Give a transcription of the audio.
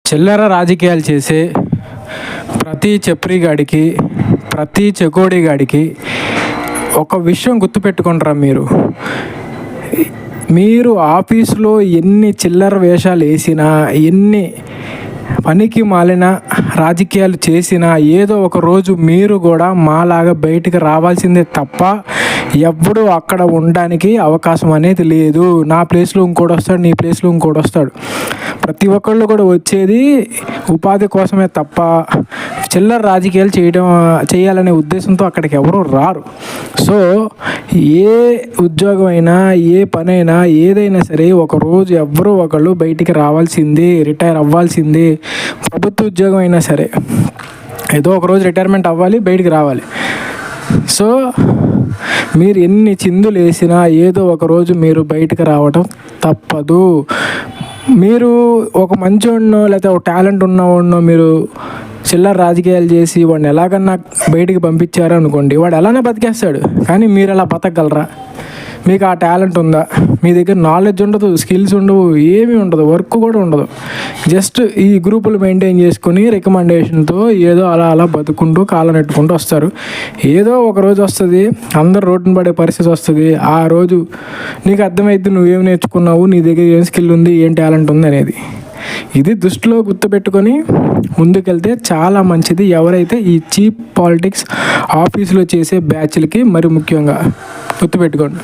చిల్లర రాజకీయాలు చేసే ప్రతి చప్రిగాడికి, ప్రతి చెకోడిగాడికి ఒక విషయం గుర్తుపెట్టుకుంటారా మీరు ఆఫీసులో ఎన్ని చిల్లర వేషాలు వేసినా, ఎన్ని పనికి మాలిన రాజకీయాలు చేసినా ఏదో ఒక రోజు మీరు కూడా మాలాగా బయటికి రావాల్సిందే తప్ప ఎవ్వడూ అక్కడ ఉండడానికి అవకాశం అనేది లేదు. నా ప్లేస్లో ఇంకోటి వస్తాడు, నీ ప్లేస్లో ఇంకోటి వస్తాడు. ప్రతి ఒక్కళ్ళు కూడా వచ్చేది ఉపాధి కోసమే తప్ప చిల్లర రాజకీయాలు చేయాలనే ఉద్దేశంతో అక్కడికి ఎవరు రారు. సో ఏ ఉద్యోగం అయినా, ఏ పనైనా, ఏదైనా సరే ఒకరోజు ఎవరో ఒకళ్ళు బయటికి రావాల్సిందే, రిటైర్ అవ్వాల్సిందే. ప్రభుత్వ ఉద్యోగం అయినా సరే ఏదో ఒకరోజు రిటైర్మెంట్ అవ్వాలి, బయటికి రావాలి. సో మీరు ఎన్ని చిందులు వేసినా ఏదో ఒకరోజు మీరు బయటకు రావడం తప్పదు. మీరు ఒక మంచోడినో లేకపోతే ఒక టాలెంట్ ఉన్నవాడినో మీరు చిల్లర రాజకీయాలు చేసి వాడిని ఎలాగన్నా బయటికి పంపించారు అనుకోండి, వాడు ఎలానే బతికేస్తాడు. కానీ మీరు అలా బతకగలరా? మీకు ఆ టాలెంట్ ఉందా? మీ దగ్గర నాలెడ్జ్ ఉండదు, స్కిల్స్ ఉండవు, ఏమీ ఉండదు, వర్క్ కూడా ఉండదు. జస్ట్ ఈ గ్రూపులు మెయింటైన్ చేసుకుని రికమెండేషన్తో ఏదో అలా బతుకుంటూ కాలం నెట్టుకుంటూ వస్తారు. ఏదో ఒక రోజు వస్తుంది, అందరు రోడ్డున పడే పరిస్థితి వస్తుంది. ఆ రోజు నీకు అర్థమైద్ది నువ్వేం నేర్చుకున్నావు, నీ దగ్గర ఏం స్కిల్ ఉంది, ఏం టాలెంట్ ఉంది అనేది. ఇది దృష్టిలో గుర్తుపెట్టుకొని ముందుకెళ్తే చాలా మంచిది. ఎవరైతే ఈ చీప్ పాలిటిక్స్ ఆఫీసులో చేసే బ్యాచ్లకి మరి ముఖ్యంగా గుర్తుపెట్టుకోండి.